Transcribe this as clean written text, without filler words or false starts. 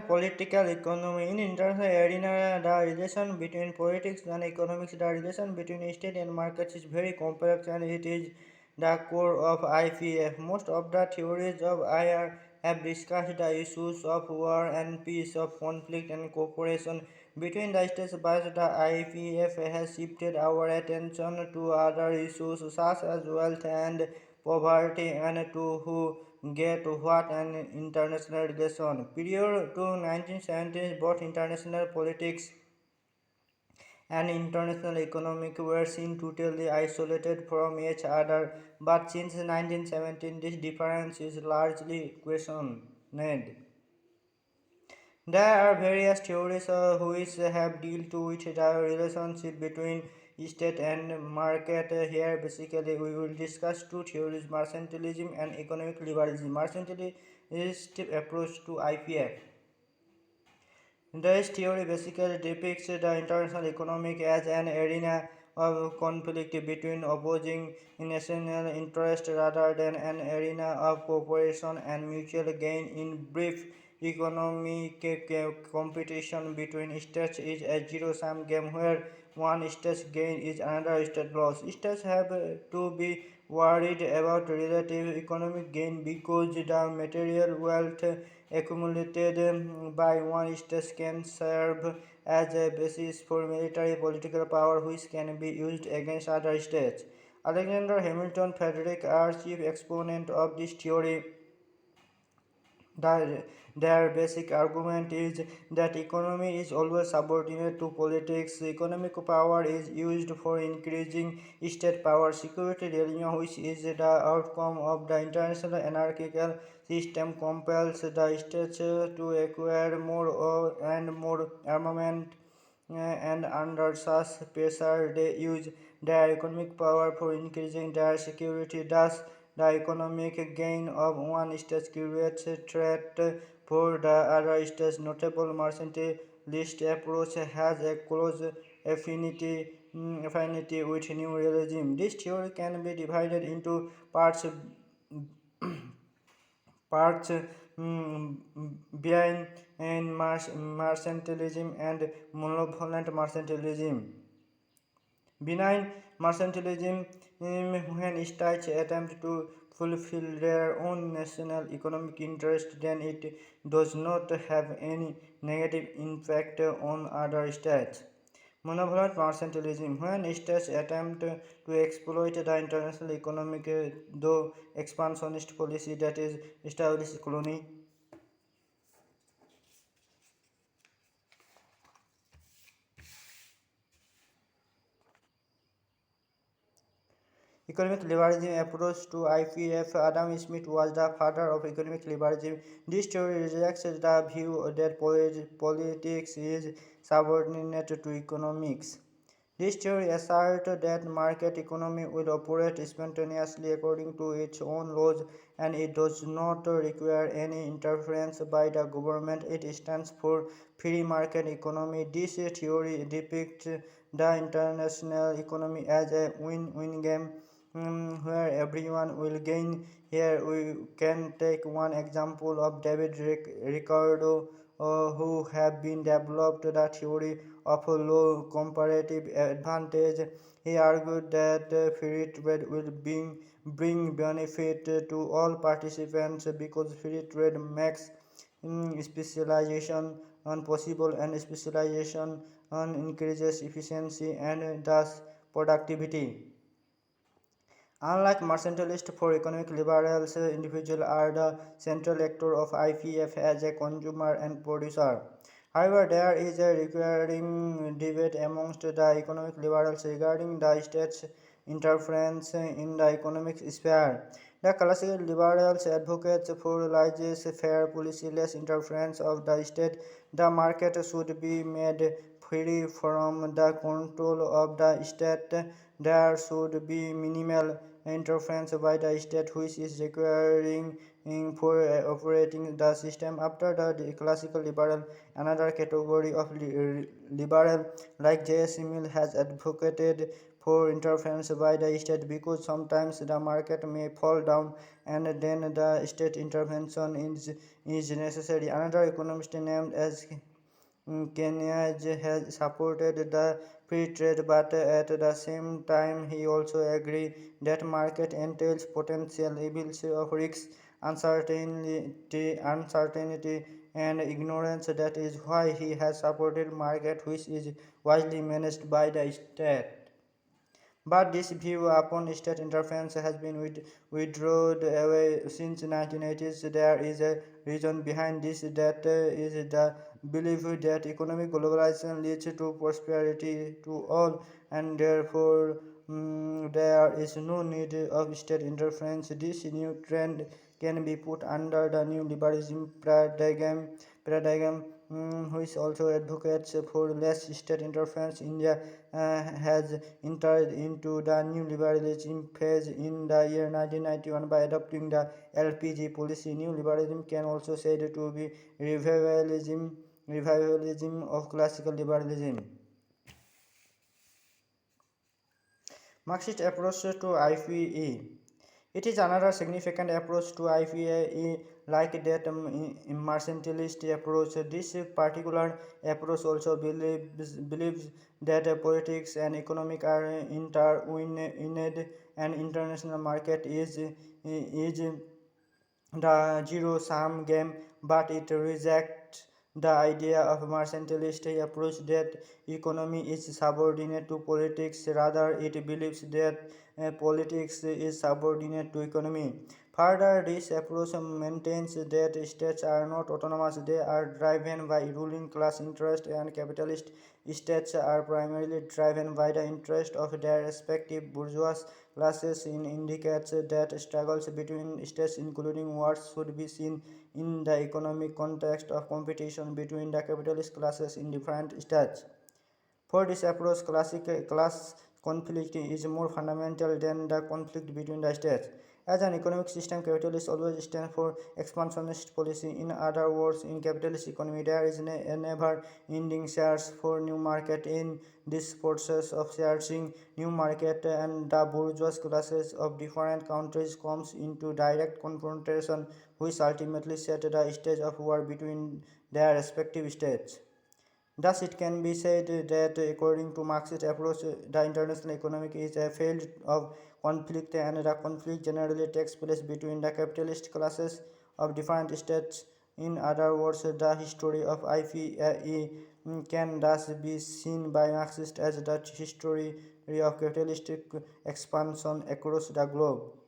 Political economy. In international arena, the relation between politics and economics, the relation between state and markets is very complex, and it is the core of IPF. Most of the theories of IR have discussed the issues of war and peace, of conflict and cooperation between the states, but the IPF has shifted our attention to other issues such as wealth and poverty and to who get what an international relation. Prior to 1970s, both international politics and international economic were seen totally isolated from each other, but since 1917 this difference is largely questioned. There are various theories which have dealt with the relationship between state and market. Here, basically, we will discuss two theories: mercantilism and economic liberalism. Mercantilist approach to IPF. This theory basically depicts the international economic as an arena of conflict between opposing national interests rather than an arena of cooperation and mutual gain. In brief, economic competition between states is a zero-sum game where one state's gain is another state's loss. States have to be worried about relative economic gain because the material wealth accumulated by one state can serve as a basis for military political power which can be used against other states. Alexander Hamilton Frederick are chief exponent of this theory. Their basic argument is that economy is always subordinate to politics. Economic power is used for increasing state power. Security dilemma, which is the outcome of the international anarchical system, compels the states to acquire more and more armament, and under such pressure they use their economic power for increasing their security. Thus, the economic gain of one state creates a threat for the other states. Notable mercantilist approach has a close affinity with new realism. This theory can be divided into parts behind and mercantilism and malevolent mercantilism. Benign mercantilism, when states attempt to fulfill their own national economic interest, then it does not have any negative impact on other states. Monopoly mercantilism, when states attempt to exploit the international economic through expansionist policy that is establish colony. Economic liberalism approach to IPF. Adam Smith was the father of economic liberalism. This theory rejects the view that politics is subordinate to economics. This theory asserts that market economy will operate spontaneously according to its own laws and it does not require any interference by the government. It stands for free market economy. This theory depicts the international economy as a win-win game where everyone will gain. Here we can take one example of David Ricardo, who have been developed the theory of a low comparative advantage. He argued that free trade will bring benefit to all participants because free trade makes specialization possible and specialization increases efficiency and thus productivity. Unlike mercantilists, for economic liberals, individuals are the central actor of IPF as a consumer and producer. However, there is a recurring debate amongst the economic liberals regarding the state's interference in the economic sphere. The classical liberals advocate for laissez-faire policy, less interference of the state. The market should be made free from the control of the state. There should be minimal interference by the state which is requiring for operating the system. After the classical liberal, another category of liberal like J.S. Mill has advocated for interference by the state, because sometimes the market may fall down and then the state intervention is necessary. Another economist named as Kenya has supported the free trade, but at the same time he also agreed that market entails potential evils of risks, uncertainty and ignorance. That is why he has supported market which is wisely managed by the state. But this view upon state interference has been withdrawn away since 1980s. There is a reason behind this, that is the belief that economic globalization leads to prosperity to all, and therefore there is no need of state interference. This new trend can be put under the new liberalism paradigm, which also advocates for less state interference. India has entered into the new liberalism phase in the year 1991 by adopting the LPG policy. New liberalism can also said to be revivalism of classical liberalism. Marxist approach to IPE. It is another significant approach to IPE, like that mercantilist approach. This particular approach also believes that politics and economic are intertwined, and international market is the zero-sum game, but it rejects the idea of mercantilist approach that economy is subordinate to politics. Rather, it believes that politics is subordinate to economy. Further, this approach maintains that states are not autonomous; they are driven by ruling class interest, and capitalist states are primarily driven by the interest of their respective bourgeois classes. In indicates that struggles between states, including what should be seen in the economic context of competition between the capitalist classes in different states. For this approach, class conflict is more fundamental than the conflict between the states. As an economic system, capitalists always stand for expansionist policy. In other words, in capitalist economy, there is a never-ending search for new market. In this process of searching new market, and the bourgeois classes of different countries comes into direct confrontation, which ultimately set the stage of war between their respective states. Thus, it can be said that according to Marxist approach, the international economic is a field of conflict, and the conflict generally takes place between the capitalist classes of different states. In other words, the history of IPE can thus be seen by Marxists as the history of capitalistic expansion across the globe.